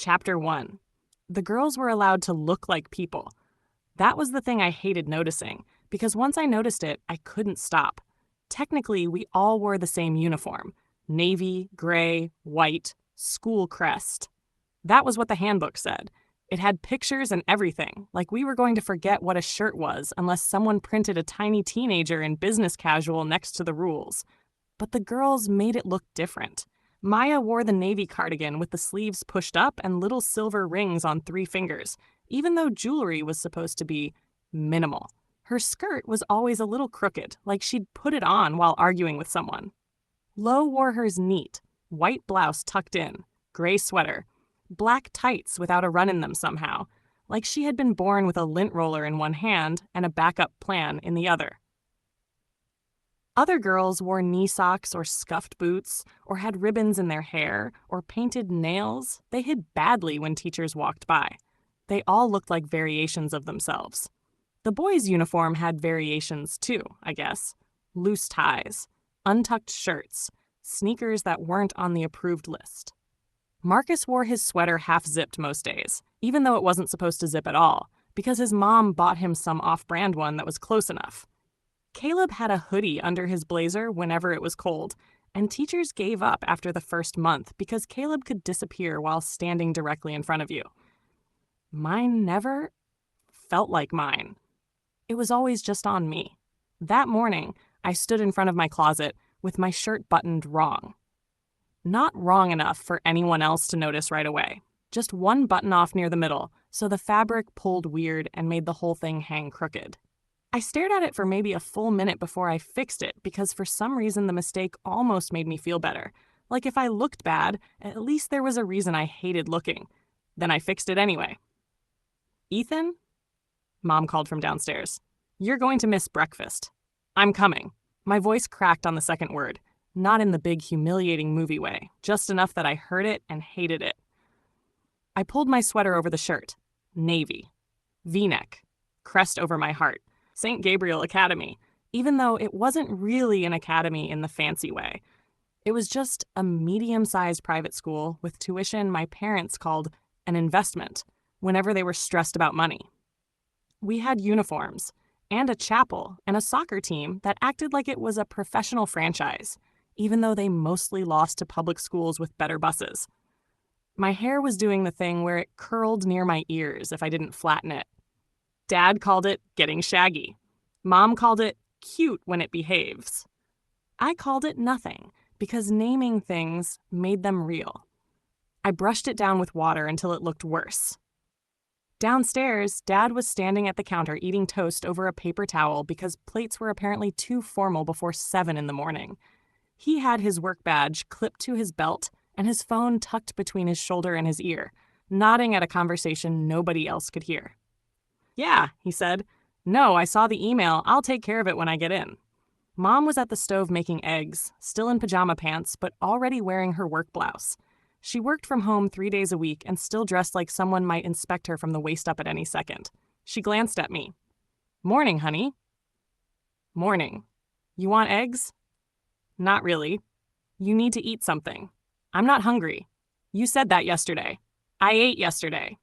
Chapter 1. The girls were allowed to look like people. That was the thing I hated noticing, because once I noticed it, I couldn't stop. Technically, we all wore the same uniform: navy, gray, white, school crest. That was what the handbook said. It had pictures and everything, like we were going to forget what a shirt was unless someone printed a tiny teenager in business casual next to the rules. But the girls made it look different. Maya wore the navy cardigan with the sleeves pushed up and little silver rings on 3 fingers, even though jewelry was supposed to be minimal. Her skirt was always a little crooked, like she'd put it on while arguing with someone. Lo wore hers neat: white blouse tucked in, gray sweater, black tights without a run in them somehow, like she had been born with a lint roller in one hand and a backup plan in the other. Other girls wore knee socks or scuffed boots, or had ribbons in their hair, or painted nails. They hid badly when teachers walked by. They all looked like variations of themselves. The boys' uniform had variations too, I guess. Loose ties, untucked shirts, sneakers that weren't on the approved list. Marcus wore his sweater half-zipped most days, even though it wasn't supposed to zip at all, because his mom bought him some off-brand one that was close enough. Caleb had a hoodie under his blazer whenever it was cold, and teachers gave up after the first month because Caleb could disappear while standing directly in front of you. Mine never felt like mine. It was always just on me. That morning, I stood in front of my closet with my shirt buttoned wrong. Not wrong enough for anyone else to notice right away. Just one button off near the middle, so the fabric pulled weird and made the whole thing hang crooked. I stared at it for maybe a full minute before I fixed it because for some reason the mistake almost made me feel better. Like if I looked bad, at least there was a reason I hated looking. Then I fixed it anyway. "Ethan?" Mom called from downstairs. "You're going to miss breakfast." "I'm coming." My voice cracked on the second word, not in the big humiliating movie way, just enough that I heard it and hated it. I pulled my sweater over the shirt. Navy. V-neck. Crest over my heart. St. Gabriel Academy, even though it wasn't really an academy in the fancy way. It was just a medium-sized private school with tuition my parents called an investment whenever they were stressed about money. We had uniforms, and a chapel, and a soccer team that acted like it was a professional franchise, even though they mostly lost to public schools with better buses. My hair was doing the thing where it curled near my ears if I didn't flatten it. Dad called it getting shaggy. Mom called it cute when it behaves. I called it nothing, because naming things made them real. I brushed it down with water until it looked worse. Downstairs, Dad was standing at the counter eating toast over a paper towel because plates were apparently too formal before 7 in the morning. He had his work badge clipped to his belt and his phone tucked between his shoulder and his ear, nodding at a conversation nobody else could hear. "Yeah," he said. "No, I saw the email. I'll take care of it when I get in." Mom was at the stove making eggs, still in pajama pants, but already wearing her work blouse. She worked from home 3 days a week and still dressed like someone might inspect her from the waist up at any second. She glanced at me. "Morning, honey." "Morning. You want eggs?" "Not really." "You need to eat something." "I'm not hungry." "You said that yesterday." "I ate yesterday."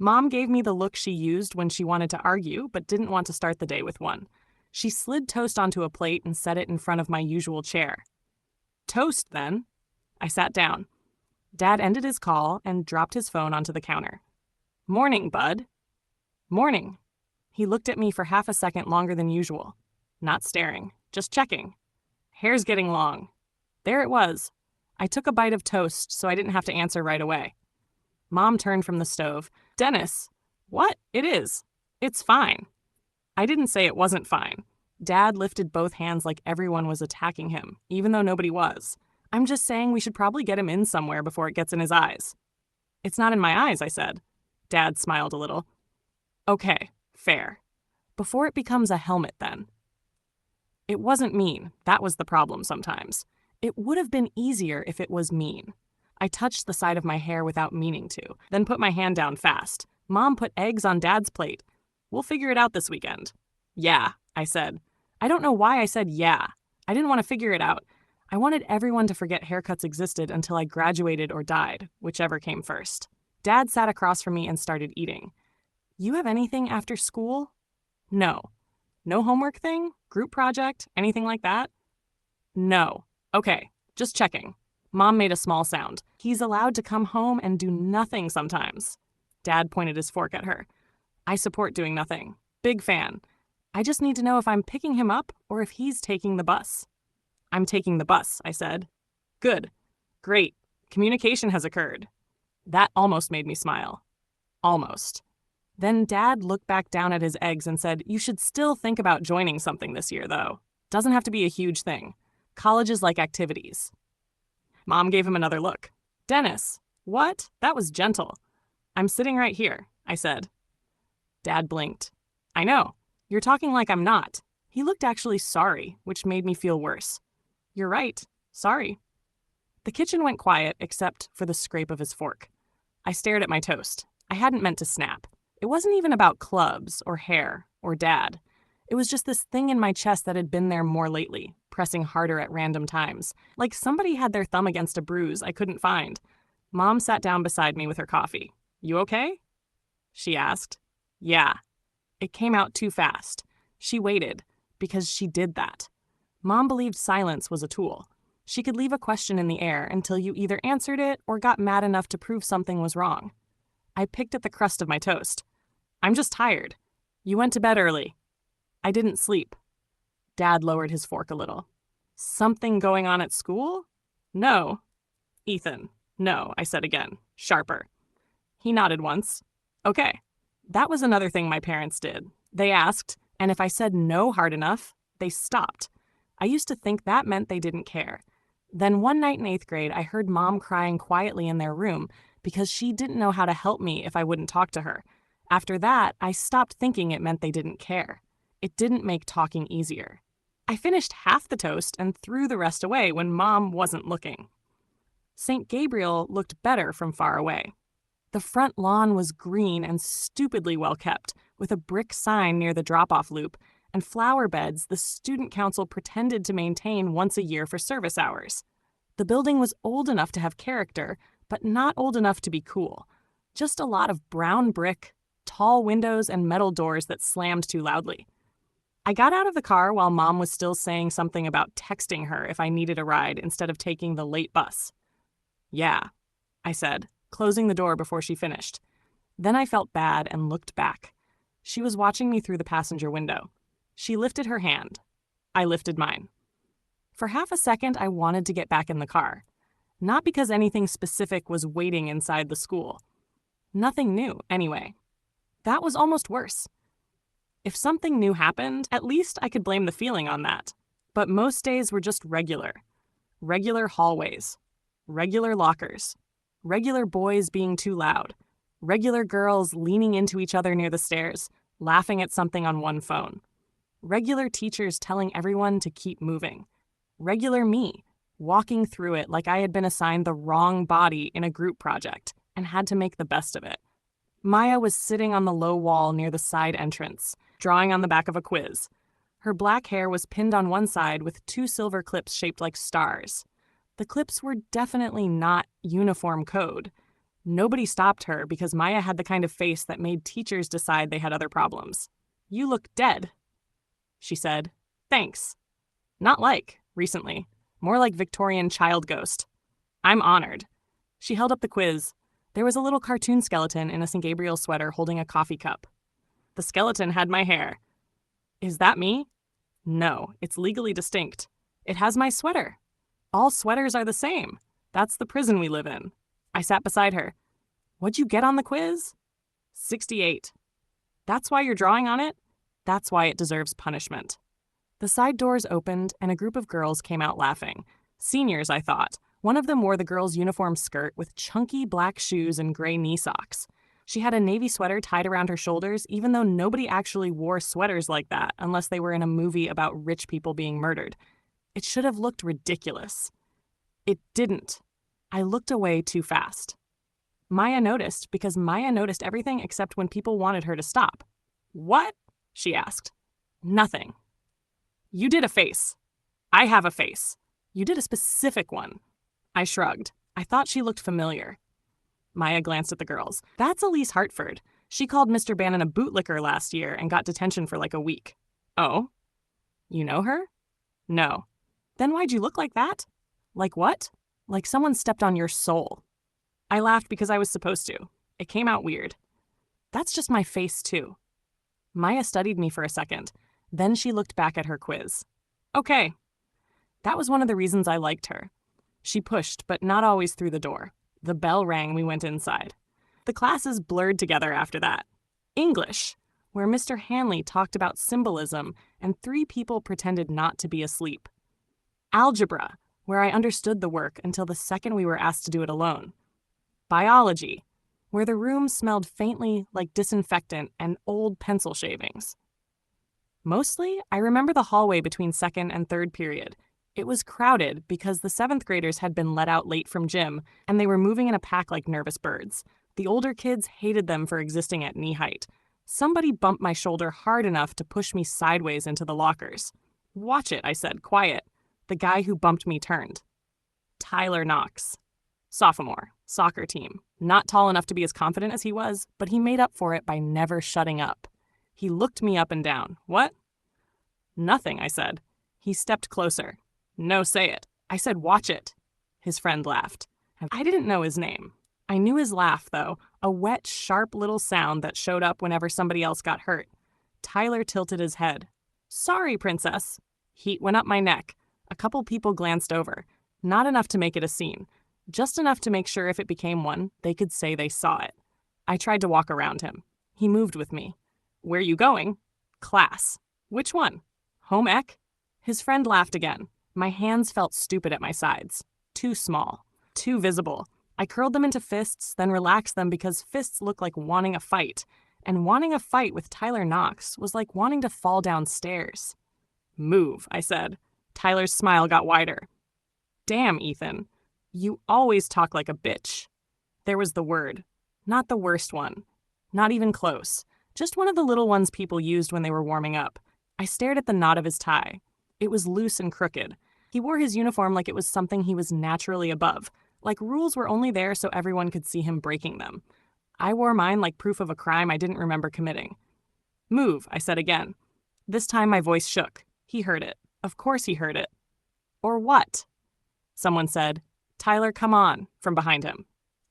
Mom gave me the look she used when she wanted to argue but didn't want to start the day with one. She slid toast onto a plate and set it in front of my usual chair. "Toast, then." I sat down. Dad ended his call and dropped his phone onto the counter. "Morning, bud." "Morning." He looked at me for half a second longer than usual. Not staring, just checking. "Hair's getting long." There it was. I took a bite of toast so I didn't have to answer right away. Mom turned from the stove. "Dennis." "What? It is. It's fine." I didn't say it wasn't fine. Dad lifted both hands like everyone was attacking him, even though nobody was. "I'm just saying we should probably get him in somewhere before it gets in his eyes." "It's not in my eyes," I said. Dad smiled a little. "Okay, fair. Before it becomes a helmet, then." It wasn't mean. That was the problem sometimes. It would have been easier if it was mean. I touched the side of my hair without meaning to, then put my hand down fast. Mom put eggs on Dad's plate. "We'll figure it out this weekend." "Yeah," I said. I don't know why I said yeah. I didn't want to figure it out. I wanted everyone to forget haircuts existed until I graduated or died, whichever came first. Dad sat across from me and started eating. You have anything after school? No. No homework thing? Group project? Anything like that? No. Okay, just checking. Mom made a small sound. He's allowed to come home and do nothing sometimes. Dad pointed his fork at her. I support doing nothing. Big fan. I just need to know if I'm picking him up or if he's taking the bus. I'm taking the bus, I said. Good. Great. Communication has occurred. That almost made me smile. Almost. Then Dad looked back down at his eggs and said, You should still think about joining something this year, though. Doesn't have to be a huge thing. Colleges like activities. Mom gave him another look. Dennis, what? That was gentle. I'm sitting right here, I said. Dad blinked. I know. You're talking like I'm not. He looked actually sorry, which made me feel worse. You're right. Sorry. The kitchen went quiet except for the scrape of his fork. I stared at my toast. I hadn't meant to snap. It wasn't even about clubs or hair or Dad. It was just this thing in my chest that had been there more lately, pressing harder at random times, like somebody had their thumb against a bruise I couldn't find. Mom sat down beside me with her coffee. You okay? She asked. Yeah. It came out too fast. She waited, because she did that. Mom believed silence was a tool. She could leave a question in the air until you either answered it or got mad enough to prove something was wrong. I picked at the crust of my toast. I'm just tired. You went to bed early. I didn't sleep. Dad lowered his fork a little. Something going on at school? No. Ethan. No, I said again, sharper. He nodded once. Okay. That was another thing my parents did. They asked, and if I said no hard enough, they stopped. I used to think that meant they didn't care. Then one night in 8th grade, I heard Mom crying quietly in their room because she didn't know how to help me if I wouldn't talk to her. After that, I stopped thinking it meant they didn't care. It didn't make talking easier. I finished half the toast and threw the rest away when Mom wasn't looking. St. Gabriel looked better from far away. The front lawn was green and stupidly well kept, with a brick sign near the drop-off loop and flower beds the student council pretended to maintain once a year for service hours. The building was old enough to have character, but not old enough to be cool. Just a lot of brown brick, tall windows, and metal doors that slammed too loudly. I got out of the car while Mom was still saying something about texting her if I needed a ride instead of taking the late bus. Yeah, I said, closing the door before she finished. Then I felt bad and looked back. She was watching me through the passenger window. She lifted her hand. I lifted mine. For half a second, I wanted to get back in the car. Not because anything specific was waiting inside the school. Nothing new, anyway. That was almost worse. If something new happened, at least I could blame the feeling on that. But most days were just regular. Regular hallways. Regular lockers. Regular boys being too loud. Regular girls leaning into each other near the stairs, laughing at something on one phone. Regular teachers telling everyone to keep moving. Regular me, walking through it like I had been assigned the wrong body in a group project and had to make the best of it. Maya was sitting on the low wall near the side entrance, drawing on the back of a quiz. Her black hair was pinned on one side with 2 silver clips shaped like stars. The clips were definitely not uniform code. Nobody stopped her because Maya had the kind of face that made teachers decide they had other problems. You look dead, she said. Thanks. Not like, recently. More like Victorian child ghost. I'm honored. She held up the quiz. There was a little cartoon skeleton in a St. Gabriel sweater holding a coffee cup. The skeleton had my hair. Is that me? No, it's legally distinct. It has my sweater. All sweaters are the same. That's the prison we live in. I sat beside her. What'd you get on the quiz? 68. That's why you're drawing on it? That's why it deserves punishment. The side doors opened and a group of girls came out laughing. Seniors, I thought. One of them wore the girl's uniform skirt with chunky black shoes and gray knee socks. She had a navy sweater tied around her shoulders, even though nobody actually wore sweaters like that unless they were in a movie about rich people being murdered. It should have looked ridiculous. It didn't. I looked away too fast. Maya noticed because Maya noticed everything except when people wanted her to stop. What? She asked. Nothing. You did a face. I have a face. You did a specific one. I shrugged. I thought she looked familiar. Maya glanced at the girls. That's Elise Hartford. She called Mr. Bannon a bootlicker last year and got detention for like a week. Oh? You know her? No. Then why'd you look like that? Like what? Like someone stepped on your soul. I laughed because I was supposed to. It came out weird. That's just my face, too. Maya studied me for a second. Then she looked back at her quiz. Okay. That was one of the reasons I liked her. She pushed, but not always through the door. The bell rang, we went inside. The classes blurred together after that. English, where Mr. Hanley talked about symbolism and 3 people pretended not to be asleep. Algebra, where I understood the work until the second we were asked to do it alone. Biology, where the room smelled faintly like disinfectant and old pencil shavings. Mostly, I remember the hallway between second and third period. It was crowded because the 7th graders had been let out late from gym, and they were moving in a pack like nervous birds. The older kids hated them for existing at knee height. Somebody bumped my shoulder hard enough to push me sideways into the lockers. Watch it, I said, quiet. The guy who bumped me turned. Tyler Knox. Sophomore, soccer team. Not tall enough to be as confident as he was, but he made up for it by never shutting up. He looked me up and down. What? Nothing, I said. He stepped closer. No, say it. I said, watch it. His friend laughed. I didn't know his name. I knew his laugh, though, a wet, sharp little sound that showed up whenever somebody else got hurt. Tyler tilted his head. Sorry, princess. Heat went up my neck. A couple people glanced over. Not enough to make it a scene. Just enough to make sure if it became one, they could say they saw it. I tried to walk around him. He moved with me. Where you going? Class. Which one? Home ec? His friend laughed again. My hands felt stupid at my sides. Too small. Too visible. I curled them into fists, then relaxed them because fists look like wanting a fight. And wanting a fight with Tyler Knox was like wanting to fall downstairs. Move, I said. Tyler's smile got wider. Damn, Ethan. You always talk like a bitch. There was the word. Not the worst one. Not even close. Just one of the little ones people used when they were warming up. I stared at the knot of his tie. It was loose and crooked. He wore his uniform like it was something he was naturally above, like rules were only there so everyone could see him breaking them. I wore mine like proof of a crime I didn't remember committing. Move, I said again. This time my voice shook. He heard it. Of course he heard it. Or what? Someone said, Tyler, come on, from behind him.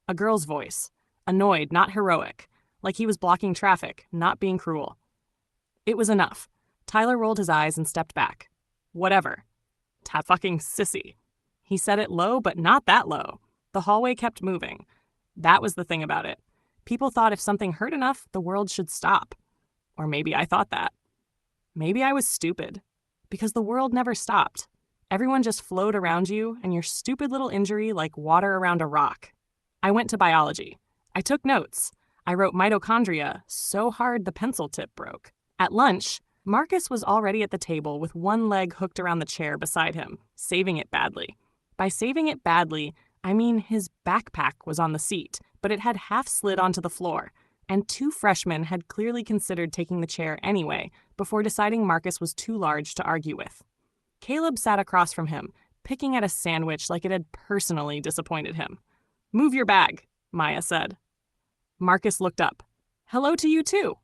A girl's voice. Annoyed, not heroic. Like he was blocking traffic, not being cruel. It was enough. Tyler rolled his eyes and stepped back. Whatever. Ta fucking sissy. He said it low, but not that low. The hallway kept moving. That was the thing about it. People thought if something hurt enough, the world should stop. Or maybe I thought that. Maybe I was stupid. Because the world never stopped. Everyone just flowed around you, and your stupid little injury like water around a rock. I went to biology. I took notes. I wrote mitochondria so hard the pencil tip broke. At lunch, Marcus was already at the table with one leg hooked around the chair beside him, saving it badly. By saving it badly, I mean his backpack was on the seat, but it had half slid onto the floor, and 2 freshmen had clearly considered taking the chair anyway before deciding Marcus was too large to argue with. Caleb sat across from him, picking at a sandwich like it had personally disappointed him. Move your bag, Maya said. Marcus looked up. Hello to you too.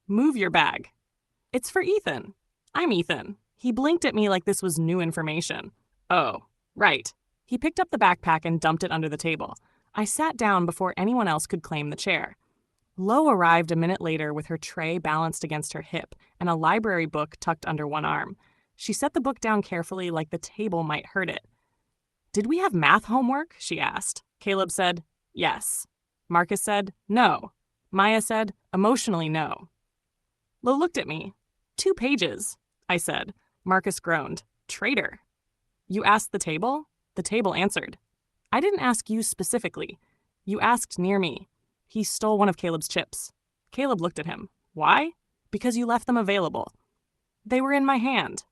Move your bag. It's for Ethan. I'm Ethan. He blinked at me like this was new information. Oh, right. He picked up the backpack and dumped it under the table. I sat down before anyone else could claim the chair. Lo arrived a minute later with her tray balanced against her hip and a library book tucked under one arm. She set the book down carefully like the table might hurt it. Did we have math homework? She asked. Caleb said, yes. Marcus said, no. Maya said, emotionally no. Lo looked at me. 2 pages, I said. Marcus groaned. Traitor. You asked the table? The table answered. I didn't ask you specifically. You asked near me. He stole one of Caleb's chips. Caleb looked at him. Why? Because you left them available. They were in my hand.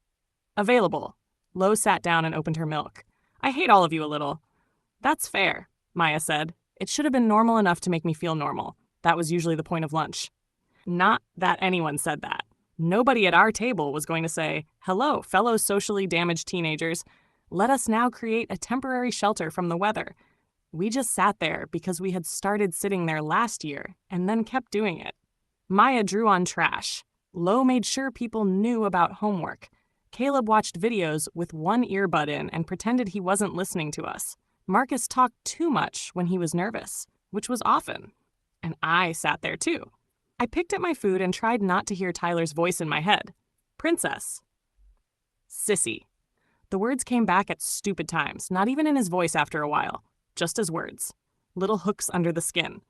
Available. Lo sat down and opened her milk. I hate all of you a little. That's fair, Maya said. It should have been normal enough to make me feel normal. That was usually the point of lunch. Not that anyone said that. Nobody at our table was going to say, hello, fellow socially damaged teenagers. Let us now create a temporary shelter from the weather. We just sat there because we had started sitting there last year and then kept doing it. Maya drew on trash. Lo made sure people knew about homework. Caleb watched videos with one earbud in and pretended he wasn't listening to us. Marcus talked too much when he was nervous, which was often. And I sat there too. I picked at my food and tried not to hear Tyler's voice in my head. Princess. Sissy. The words came back at stupid times, not even in his voice after a while, just as words. Little hooks under the skin.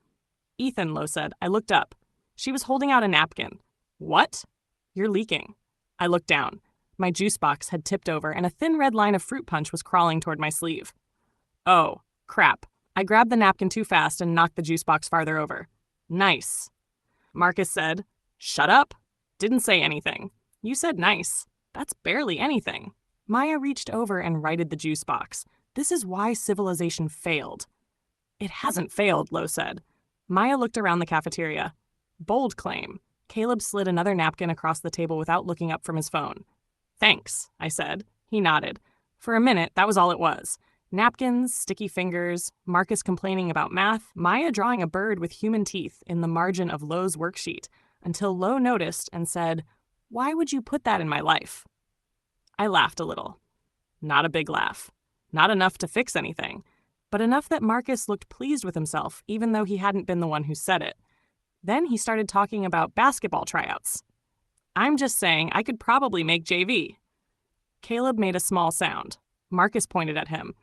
Ethan, Lo said. I looked up. She was holding out a napkin. What? You're leaking. I looked down. My juice box had tipped over and a thin red line of fruit punch was crawling toward my sleeve. Oh, crap. I grabbed the napkin too fast and knocked the juice box farther over. Nice. Marcus said, Shut up. Didn't say anything. You said nice. That's barely anything. Maya reached over and righted the juice box. This is why civilization failed. It hasn't failed, Lo said. Maya looked around the cafeteria. Bold claim. Caleb slid another napkin across the table without looking up from his phone. Thanks, I said. He nodded. For a minute, that was all it was. Napkins, sticky fingers, Marcus complaining about math, Maya drawing a bird with human teeth in the margin of Lo's worksheet, until Lo noticed and said, Why would you put that in my life? I laughed a little. Not a big laugh. Not enough to fix anything, but enough that Marcus looked pleased with himself, even though he hadn't been the one who said it. Then he started talking about basketball tryouts. I'm just saying I could probably make JV. Caleb made a small sound. Marcus pointed at him.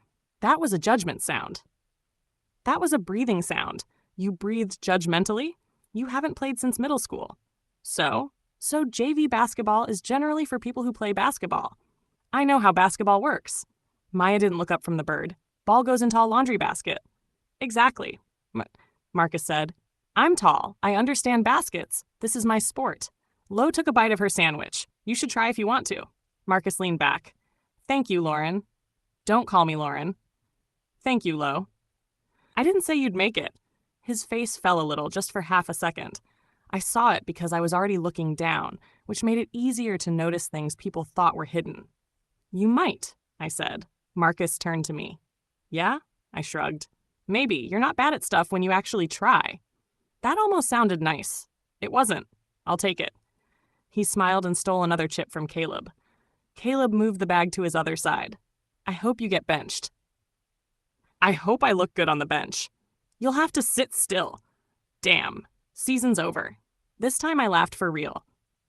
That was a judgment sound. That was a breathing sound. You breathed judgmentally? You haven't played since middle school. So JV basketball is generally for people who play basketball. I know how basketball works. Maya didn't look up from the bird. Ball goes in tall laundry basket. Exactly, Marcus said. I'm tall. I understand baskets. This is my sport. Lo took a bite of her sandwich. You should try if you want to. Marcus leaned back. Thank you, Lauren. Don't call me Lauren. Thank you, Lo. I didn't say you'd make it. His face fell a little, just for half a second. I saw it because I was already looking down, which made it easier to notice things people thought were hidden. You might, I said. Marcus turned to me. Yeah? I shrugged. Maybe. You're not bad at stuff when you actually try. That almost sounded nice. It wasn't. I'll take it. He smiled and stole another chip from Caleb. Caleb moved the bag to his other side. I hope you get benched. I hope I look good on the bench. You'll have to sit still. Damn. Season's over. This time I laughed for real.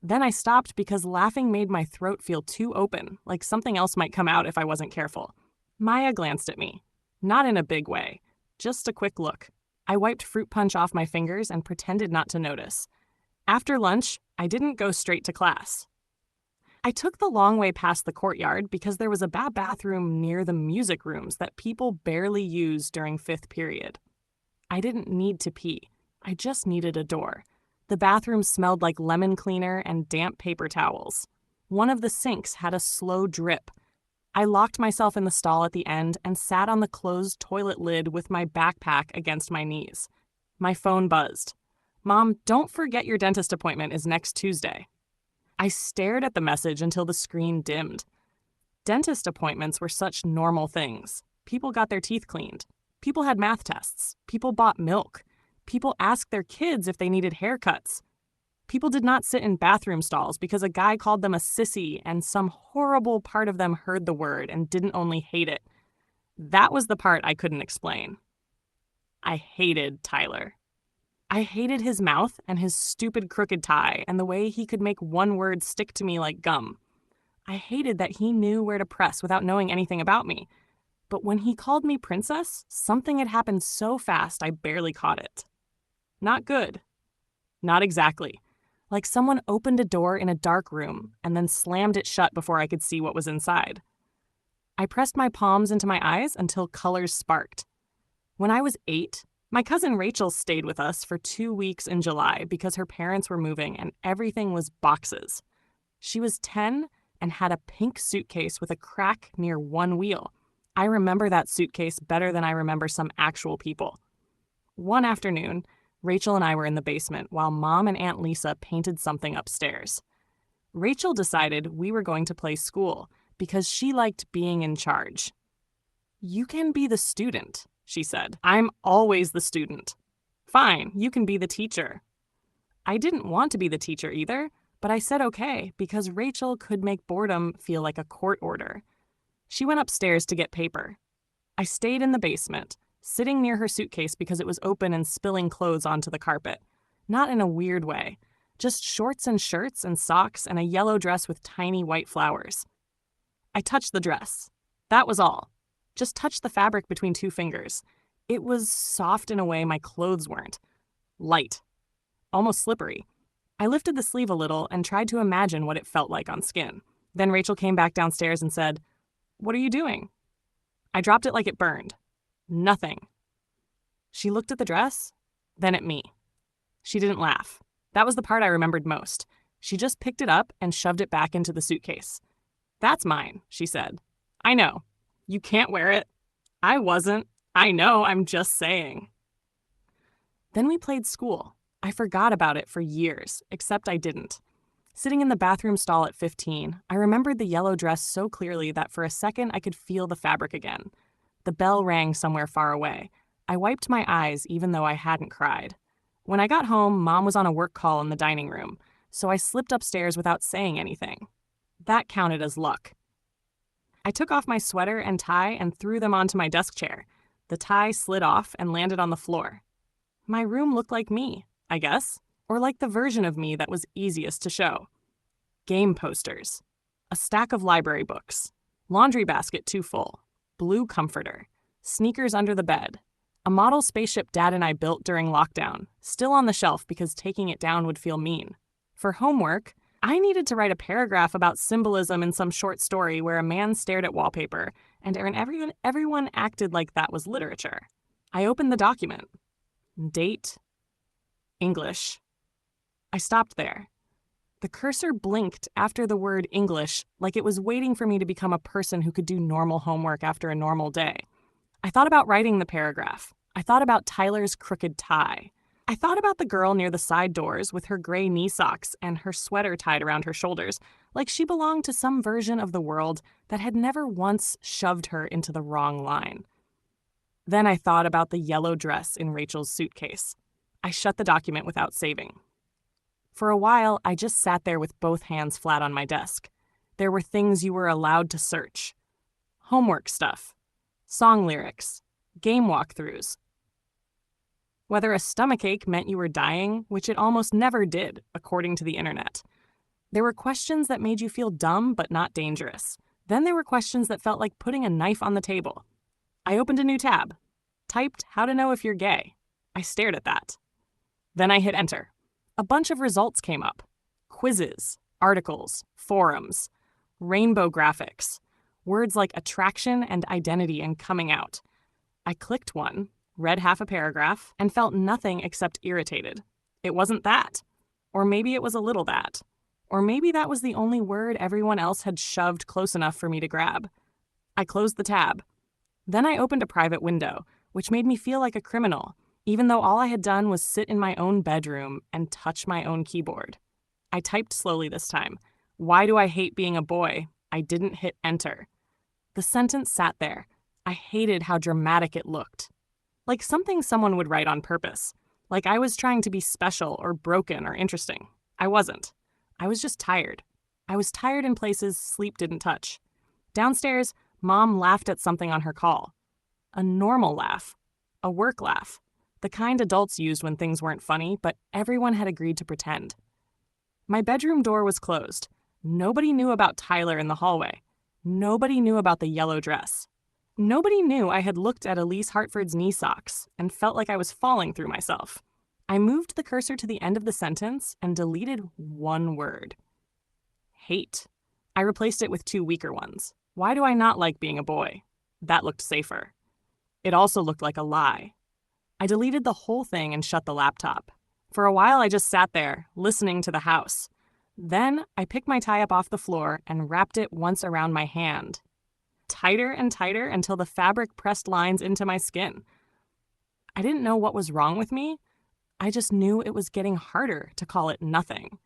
Then I stopped because laughing made my throat feel too open, like something else might come out if I wasn't careful. Maya glanced at me. Not in a big way. Just a quick look. I wiped fruit punch off my fingers and pretended not to notice. After lunch, I didn't go straight to class. I took the long way past the courtyard because there was a bathroom near the music rooms that people barely use during fifth period. I didn't need to pee. I just needed a door. The bathroom smelled like lemon cleaner and damp paper towels. One of the sinks had a slow drip. I locked myself in the stall at the end and sat on the closed toilet lid with my backpack against my knees. My phone buzzed. Mom, don't forget your dentist appointment is next Tuesday. I stared at the message until the screen dimmed. Dentist appointments were such normal things. People got their teeth cleaned. People had math tests. People bought milk. People asked their kids if they needed haircuts. People did not sit in bathroom stalls because a guy called them a sissy and some horrible part of them heard the word and didn't only hate it. That was the part I couldn't explain. I hated Tyler. I hated his mouth and his stupid crooked tie and the way he could make one word stick to me like gum. I hated that he knew where to press without knowing anything about me. But when he called me princess, something had happened so fast I barely caught it. Not good. Not exactly. Like someone opened a door in a dark room and then slammed it shut before I could see what was inside. I pressed my palms into my eyes until colors sparked. When I was 8, my cousin Rachel stayed with us for 2 weeks in July because her parents were moving and everything was boxes. She was 10 and had a pink suitcase with a crack near one wheel. I remember that suitcase better than I remember some actual people. One afternoon, Rachel and I were in the basement while Mom and Aunt Lisa painted something upstairs. Rachel decided we were going to play school because she liked being in charge. You can be the student, she said. I'm always the student. Fine, you can be the teacher. I didn't want to be the teacher either, but I said okay because Rachel could make boredom feel like a court order. She went upstairs to get paper. I stayed in the basement, sitting near her suitcase because it was open and spilling clothes onto the carpet. Not in a weird way, just shorts and shirts and socks and a yellow dress with tiny white flowers. I touched the dress. That was all. Just touched the fabric between two fingers. It was soft in a way my clothes weren't. Light. Almost slippery. I lifted the sleeve a little and tried to imagine what it felt like on skin. Then Rachel came back downstairs and said, "What are you doing?" I dropped it like it burned. Nothing. She looked at the dress, then at me. She didn't laugh. That was the part I remembered most. She just picked it up and shoved it back into the suitcase. "That's mine," she said. "I know. You can't wear it." I wasn't. I know, I'm just saying. Then we played school. I forgot about it for years, except I didn't. Sitting in the bathroom stall at 15, I remembered the yellow dress so clearly that for a second I could feel the fabric again. The bell rang somewhere far away. I wiped my eyes even though I hadn't cried. When I got home, Mom was on a work call in the dining room, so I slipped upstairs without saying anything. That counted as luck. I took off my sweater and tie and threw them onto my desk chair. The tie slid off and landed on the floor. My room looked like me, I guess, or like the version of me that was easiest to show. Game posters, a stack of library books, laundry basket too full, blue comforter, sneakers under the bed, a model spaceship Dad and I built during lockdown, still on the shelf because taking it down would feel mean. For homework, I needed to write a paragraph about symbolism in some short story where a man stared at wallpaper and everyone acted like that was literature. I opened the document. Date. English. I stopped there. The cursor blinked after the word English like it was waiting for me to become a person who could do normal homework after a normal day. I thought about writing the paragraph. I thought about Tyler's crooked tie. I thought about the girl near the side doors with her gray knee socks and her sweater tied around her shoulders, like she belonged to some version of the world that had never once shoved her into the wrong line. Then I thought about the yellow dress in Rachel's suitcase. I shut the document without saving. For a while, I just sat there with both hands flat on my desk. There were things you were allowed to search. Homework stuff. Song lyrics. Game walkthroughs. Whether a stomachache meant you were dying, which it almost never did, according to the internet. There were questions that made you feel dumb but not dangerous. Then there were questions that felt like putting a knife on the table. I opened a new tab. Typed, "How to know if you're gay." I stared at that. Then I hit enter. A bunch of results came up. Quizzes, articles, forums, rainbow graphics, words like attraction and identity and coming out. I clicked one, read half a paragraph, and felt nothing except irritated. It wasn't that. Or maybe it was a little that. Or maybe that was the only word everyone else had shoved close enough for me to grab. I closed the tab. Then I opened a private window, which made me feel like a criminal, even though all I had done was sit in my own bedroom and touch my own keyboard. I typed slowly this time. "Why do I hate being a boy?" I didn't hit enter. The sentence sat there. I hated how dramatic it looked. Like something someone would write on purpose. Like I was trying to be special or broken or interesting. I wasn't. I was just tired. I was tired in places sleep didn't touch. Downstairs, Mom laughed at something on her call. A normal laugh. A work laugh. The kind adults used when things weren't funny, but everyone had agreed to pretend. My bedroom door was closed. Nobody knew about Tyler in the hallway. Nobody knew about the yellow dress. Nobody knew I had looked at Elise Hartford's knee socks and felt like I was falling through myself. I moved the cursor to the end of the sentence and deleted one word. Hate. I replaced it with two weaker ones. Why do I not like being a boy? That looked safer. It also looked like a lie. I deleted the whole thing and shut the laptop. For a while, I just sat there, listening to the house. Then I picked my tie up off the floor and wrapped it once around my hand. Tighter and tighter until the fabric pressed lines into my skin. I didn't know what was wrong with me. I just knew it was getting harder to call it nothing.